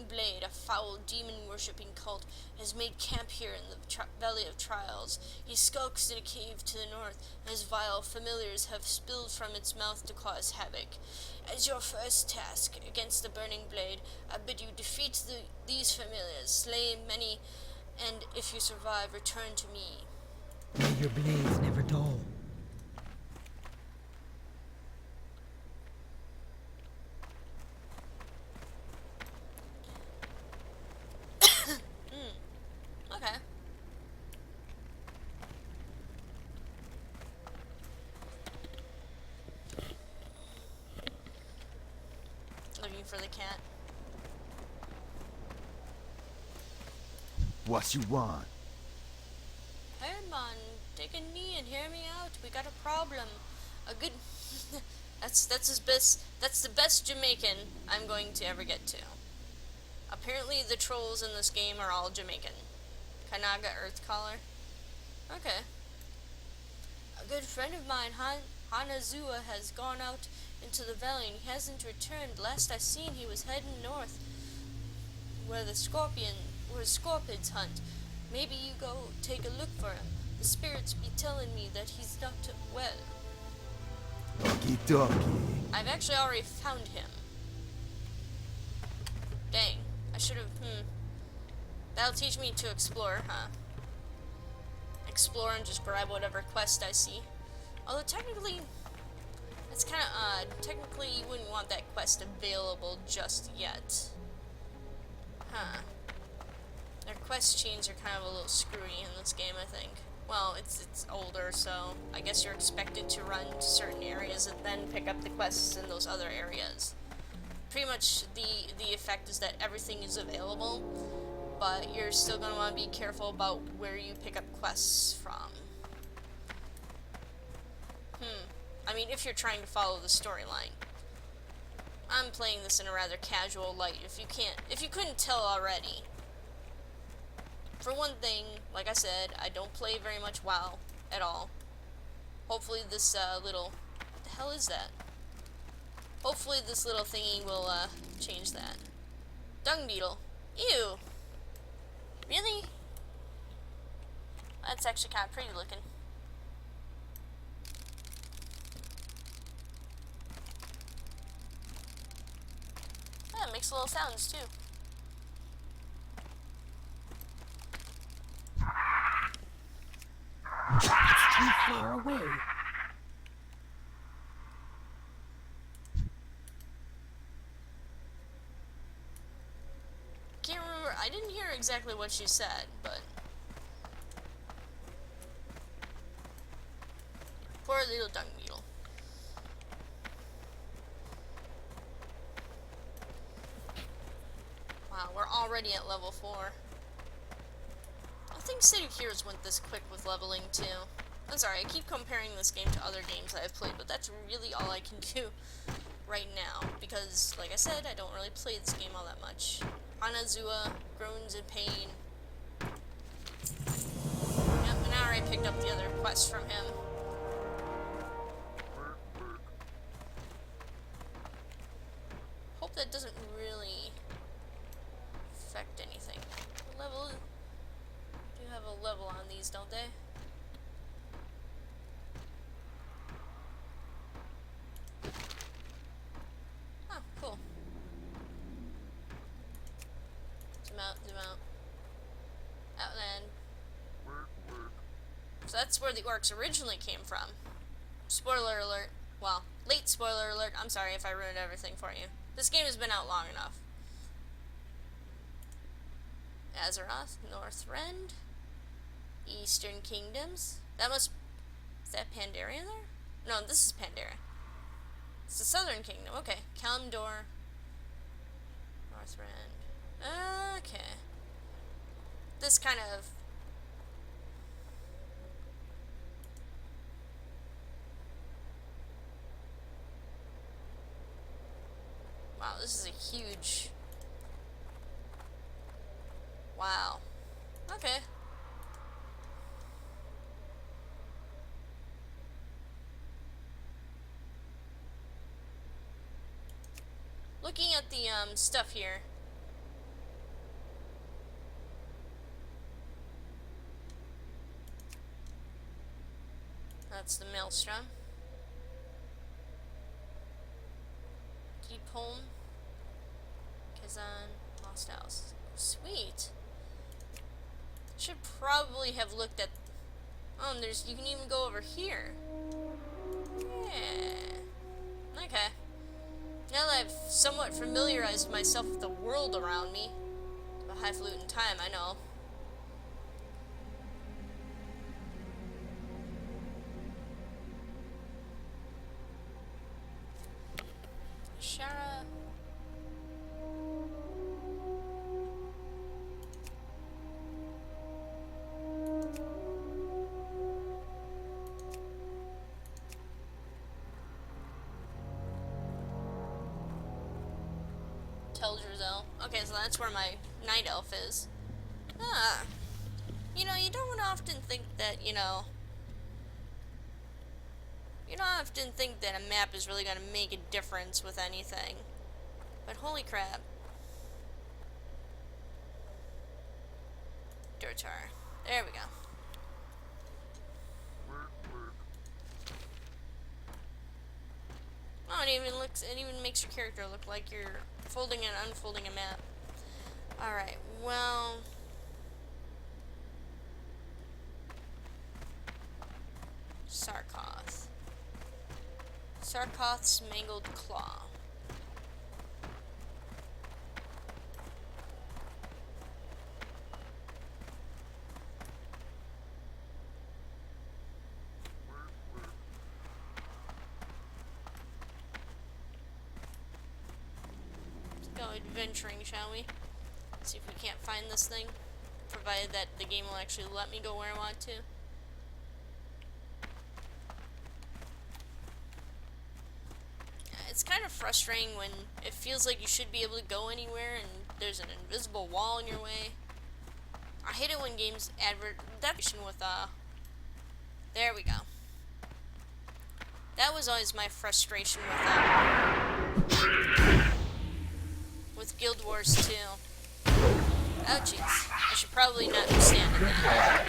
Blade, a foul demon-worshipping cult, has made camp here in the Valley of Trials. He skulks in a cave to the north, and his vile familiars have spilled from its mouth to cause havoc. As your first task against the Burning Blade, I bid you defeat these familiars, slay many, and if you survive, return to me. May your blades never dull. Okay. Looking for the cat. What you want? Herman, take a knee and hear me out. We got a problem. A good. That's the best Jamaican I'm going to ever get to. Apparently, the trolls in this game are all Jamaican. Kanaga Earthcaller. Okay. A good friend of mine, Hanazua, has gone out into the valley and he hasn't returned. Last I seen, he was heading north, where scorpions hunt. Maybe you go take a look for him. The spirits be telling me that he's not well. Okie dokie. I've actually already found him. Dang. I should have, That'll teach me to explore, huh? Explore and just grab whatever quest I see. Although technically, it's kind of odd. Technically, you wouldn't want that quest available just yet. Huh. Their quest chains are kind of a little screwy in this game, I think. Well, it's older, so I guess you're expected to run to certain areas and then pick up the quests in those other areas. Pretty much the effect is that everything is available, but you're still going to want to be careful about where you pick up quests from. I mean, if you're trying to follow the storyline. I'm playing this in a rather casual light, if you couldn't tell already. For one thing, like I said, I don't play very much WoW at all. Hopefully this little... What the hell is that? Hopefully this little thingy will change that. Dung beetle. Ew. Really? That's actually kind of pretty looking. Yeah, it makes little sounds too. It's too far away. Can't remember. I didn't hear exactly what she said, but poor little dung beetle. Wow, we're already already at level 4. I think City of Heroes went this quick with leveling too. I'm sorry, I keep comparing this game to other games that I've played, but that's really all I can do right now, because, like I said, I don't really play this game all that much. Hanazua groans in pain. Yep, and I already picked up the other quest from him. Hope that doesn't really affect anything. Level... do have a level on these, don't they? Oh, cool. Zoom out, zoom out. Outland. So that's where the orcs originally came from. Spoiler alert. Well, late spoiler alert. I'm sorry if I ruined everything for you. This game has been out long enough. Azeroth, Northrend, Eastern Kingdoms. That must... is that Pandaria there? No, this is Pandaria. It's the Southern Kingdom. Okay. Kalimdor. Northrend. Okay. This kind of... wow, this is a huge... wow. Okay. Looking at the stuff here. That's the Maelstrom. Deep Home. Kazan. Lost House. Sweet. Should probably have looked at... oh, and there's... you can even go over here. Yeah. Okay. Now that I've somewhat familiarized myself with the world around me, a highfalutin time, I know. Shara. Teldrassil. Okay, so that's where my night elf is. Ah. You know, you don't often think that, you don't often think that a map is really going to make a difference with anything. But holy crap. Durtar. There we go. Oh, it even makes your character look like you're folding and unfolding a map. Alright, well... Sarkoth. Sarkoth's Mangled Claw. Let's go adventuring, shall we? See if we can't find this thing. Provided that the game will actually let me go where I want to. It's kind of frustrating when it feels like you should be able to go anywhere and there's an invisible wall in your way. I hate it when games that with there we go. That was always my frustration with Guild Wars 2. Oh jeez, I should probably not be standing that.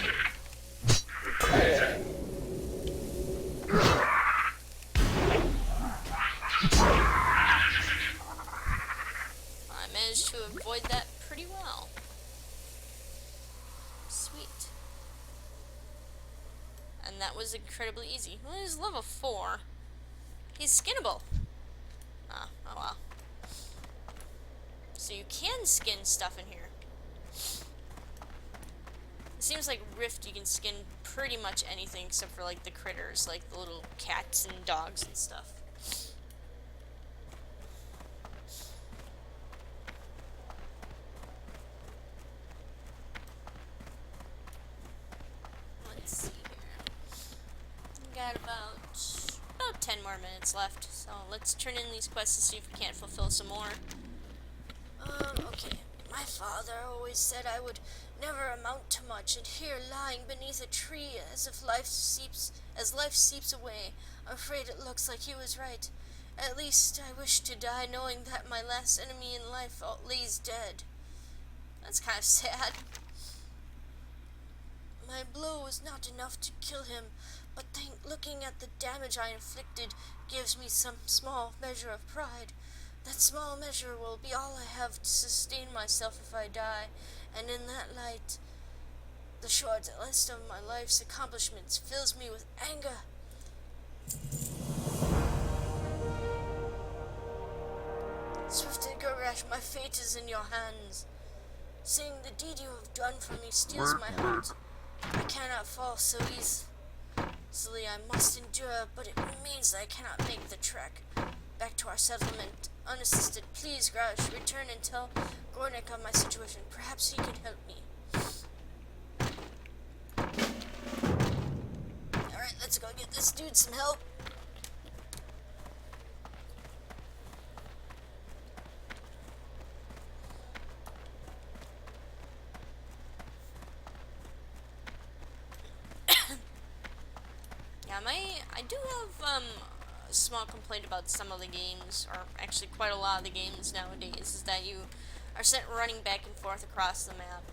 I managed to avoid that pretty well. Sweet. And that was incredibly easy. Well, he's level 4. He's skinnable. Oh well. So you can skin stuff in here. It seems like Rift you can skin pretty much anything except for like the critters, like the little cats and dogs and stuff. 10 more minutes left, so let's turn in these quests to see if we can't fulfill some more. Okay. My father always said I would never amount to much, and here, lying beneath a tree, as life seeps away, I'm afraid it looks like he was right. At least I wish to die knowing that my last enemy in life lays dead. That's kind of sad. My blow was not enough to kill him, but looking at the damage I inflicted gives me some small measure of pride. That small measure will be all I have to sustain myself if I die, and in that light, the short list of my life's accomplishments fills me with anger. Swiftly, Gurash, my fate is in your hands. Seeing the deed you have done for me steals my heart. I cannot fall so easily. I must endure, but it means I cannot make the trek back to our settlement unassisted. Please, Grouch, return and tell Gornick of my situation. Perhaps he can help me. Alright, let's go get this dude some help. Yeah, I do have a small complaint about some of the games, or actually quite a lot of the games nowadays, is that you are sent running back and forth across the map.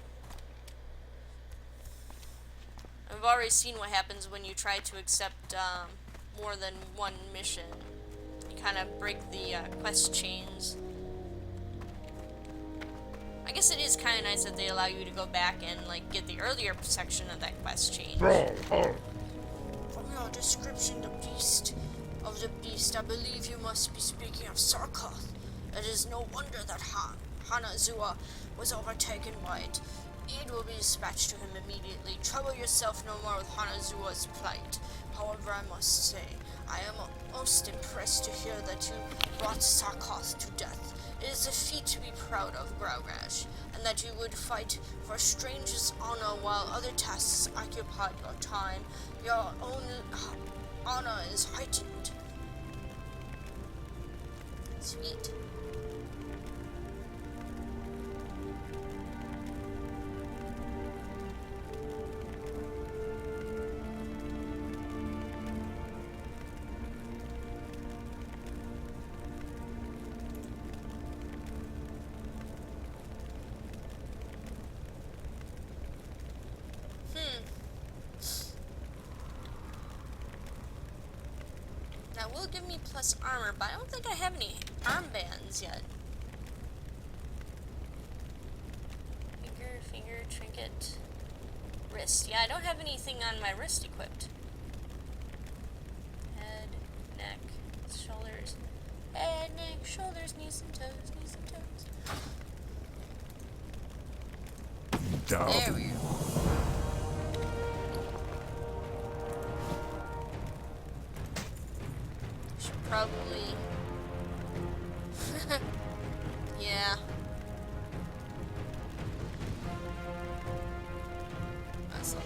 I've already seen what happens when you try to accept more than one mission. You kind of break the quest chains. I guess it is kind of nice that they allow you to go back and like get the earlier section of that quest chain. From your description of the beast, I believe you must be speaking of Sarkoth. It is no wonder that Hanazuwa was overtaken by it. Aid will be dispatched to him immediately. Trouble yourself no more with Hanazuwa's plight. However, I must say, I am most impressed to hear that you brought Sarkoth to death. It is a feat to be proud of, Graugrash, and that you would fight for a stranger's honor while other tasks occupied your time. Your own honor is heightened. Sweet. That will give me plus armor, but I don't think I have any armbands yet. Finger, trinket, wrist. Yeah, I don't have anything on my wrist equipped. Head, neck, shoulders. Head, neck, shoulders, knees and toes, knees and toes. There we go. Probably. Yeah. That's a lot.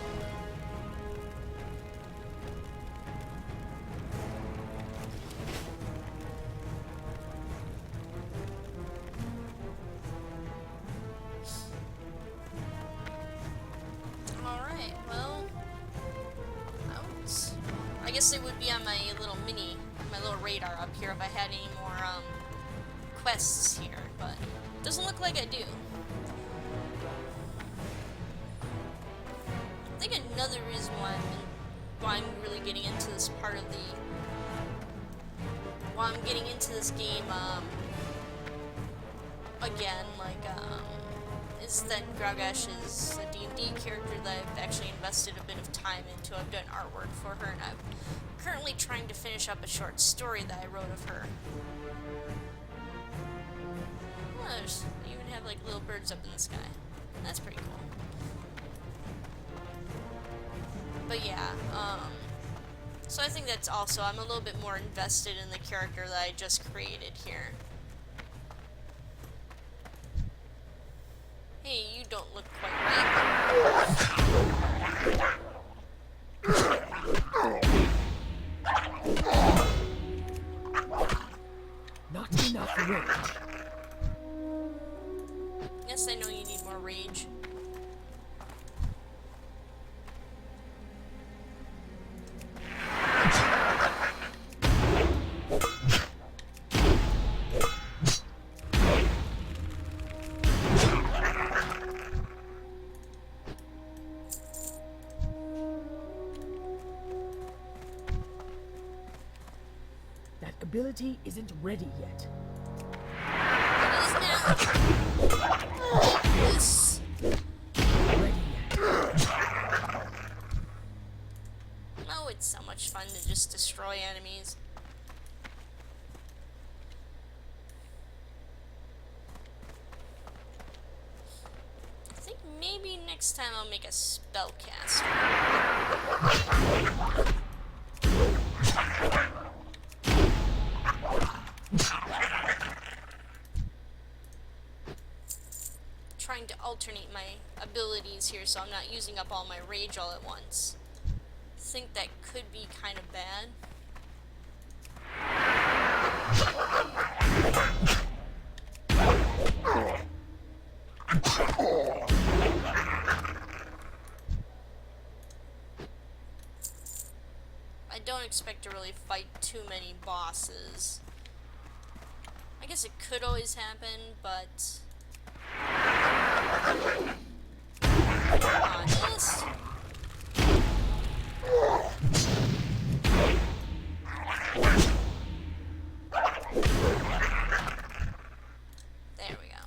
Alright, well. I guess it would be on my little radar up here if I had any more quests here, but it doesn't look like I do. I think another reason why I'm really getting into this part of why I'm getting into this game again, is that Graugash is a D&D character that I've actually invested a bit of time into. I've done artwork for her, and I'm currently trying to finish up a short story that I wrote of her. Oh, they even have like little birds up in the sky. That's pretty cool. But yeah, so I think that's also, I'm a little bit more invested in the character that I just created here. Hey, you don't look quite right. rage. That ability isn't ready yet. It is now. Yes. Ready yet. Oh, it's so much fun to just destroy enemies. I think maybe next time I'll make a spellcaster. Trying to alternate my abilities here so I'm not using up all my rage all at once. I think that could be kind of bad. I don't expect to really fight too many bosses. I guess it could always happen, but... Honest? There we go.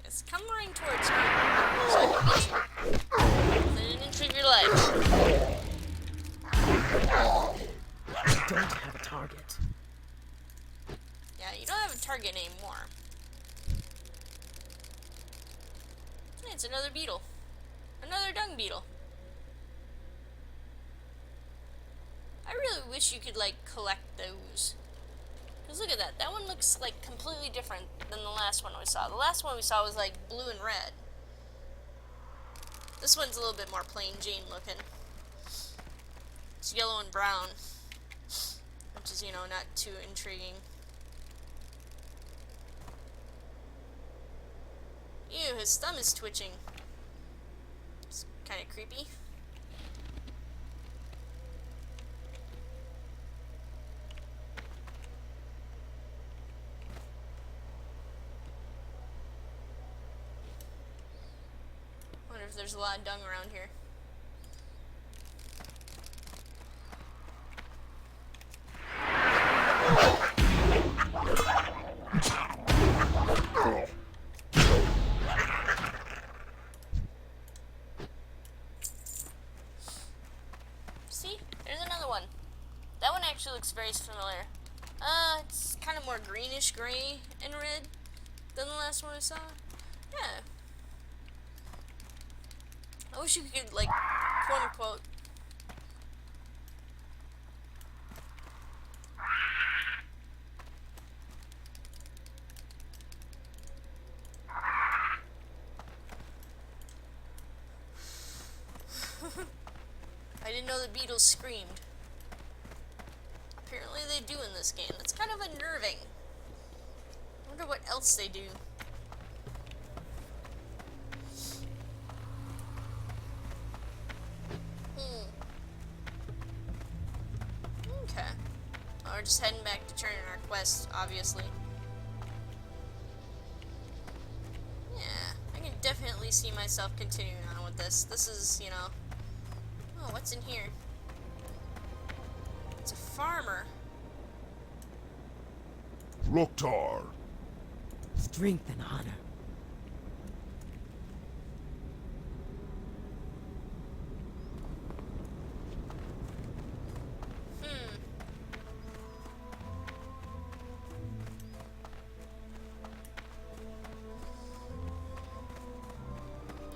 It's come running towards me, so I can get you. Within an inch of your life. I don't have a target. Yeah, you don't have a target anymore. Yeah, it's another beetle. Another dung beetle. I really wish you could, like, collect those. Because look at that. That one looks, like, completely different than the last one we saw. The last one we saw was, like, blue and red. This one's a little bit more plain Jane looking. It's yellow and brown. Which is, you know, not too intriguing. Ew, his thumb is twitching. It's kind of creepy. Wonder if there's a lot of dung around here. See? There's another one. That one actually looks very familiar. It's kind of more greenish gray and red than the last one I saw. Yeah. I wish you could, like, quote unquote. I didn't know the beetles screamed. Apparently they do in this game. That's kind of unnerving. I wonder what else they do. Okay. Well, we're just heading back to turn in our quest, obviously. Yeah, I can definitely see myself continuing on with this. This is, you know... Oh, what's in here? It's a farmer. Loktar. Strength and honor.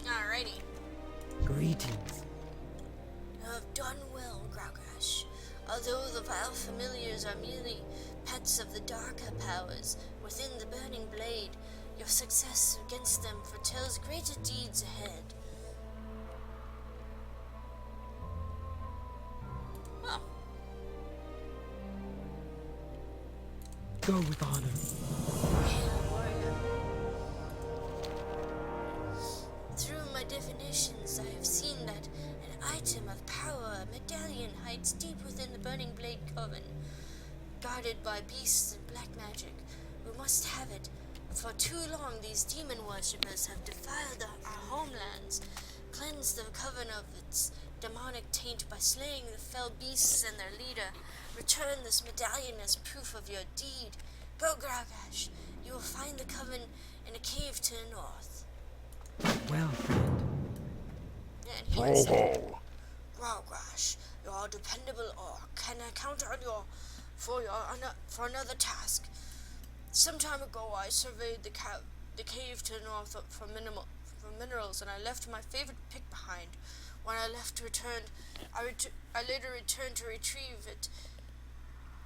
Alrighty. Greetings. You have done well, Graugash. Although the vile familiars are merely pets of the darker powers within the Burning Blade, your success against them foretells greater deeds ahead. Oh. Go with honor. hides deep within the Burning Blade Coven, guarded by beasts and black magic. We must have it. For too long, these demon worshippers have defiled our homelands, cleansed the coven of its demonic taint by slaying the fell beasts and their leader. Return this medallion as proof of your deed. Go, Gragash. You will find the coven in a cave to the north. Well, friend. And he was saying, Gragash, your dependable orc. Can I count on you for another task? Some time ago, I surveyed the cave to the north for minerals, and I left my favorite pick behind. When I I later returned to retrieve it.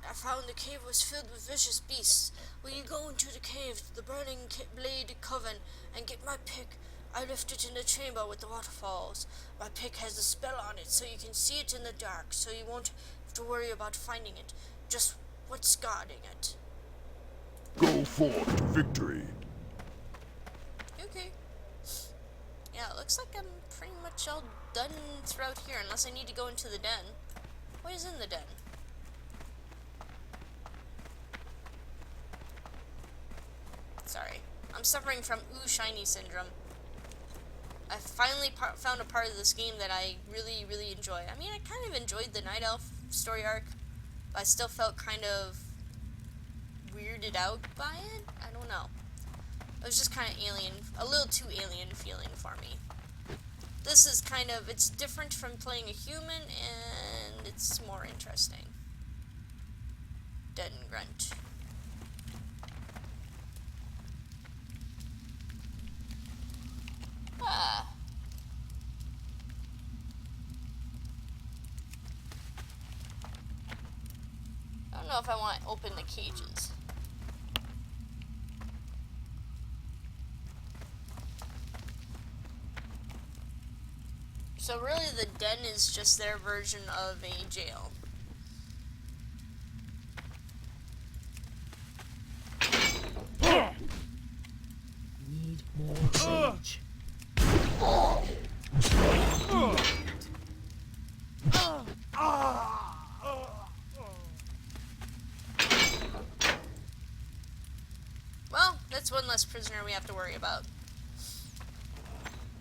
I found the cave was filled with vicious beasts. Will you go into the cave, the Burning Blade Coven, and get my pick? I left it in the chamber with the waterfalls. My pick has a spell on it, so you can see it in the dark, so you won't have to worry about finding it. Just what's guarding it. Go forth to victory. Okay. Yeah, it looks like I'm pretty much all done throughout here, unless I need to go into the den. What is in the den? Sorry. I'm suffering from ooh shiny syndrome. I finally found a part of this game that I really, really enjoy. I mean, I kind of enjoyed the Night Elf story arc, but I still felt kind of weirded out by it. I don't know. It was just kind of alien, a little too alien feeling for me. This is kind of, it's different from playing a human, and it's more interesting. Dead and grunt. Ah. I don't know if I want to open the cages. So really the den is just their version of a jail. Need more rage. Well, that's one less prisoner we have to worry about.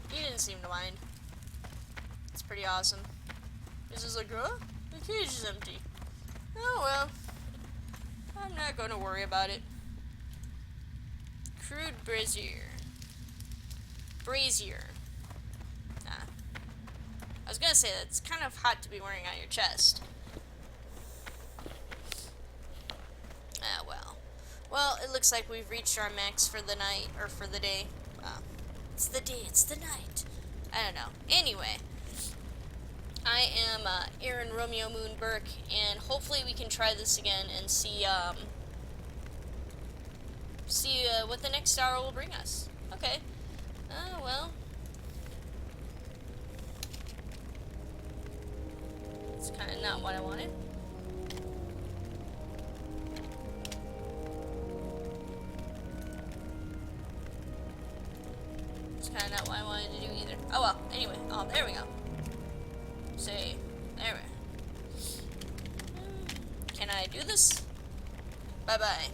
He didn't seem to mind. It's pretty awesome. He's just like, huh? The cage is empty. Oh well. I'm not going to worry about it. Crude brazier. Brazier. Nah. I was gonna say, that's kind of hot to be wearing on your chest. Ah, well. Well, it looks like we've reached our max for the night, or for the day. It's the day, it's the night. I don't know. Anyway. I am Aaron Romeomoon Burke, and hopefully we can try this again and see what the next hour will bring us. Okay. Well. It's kind of not what I wanted. It's kind of not what I wanted to do either. Oh well, anyway. Oh, there we go. Say, there we go. Can I do this? Bye-bye.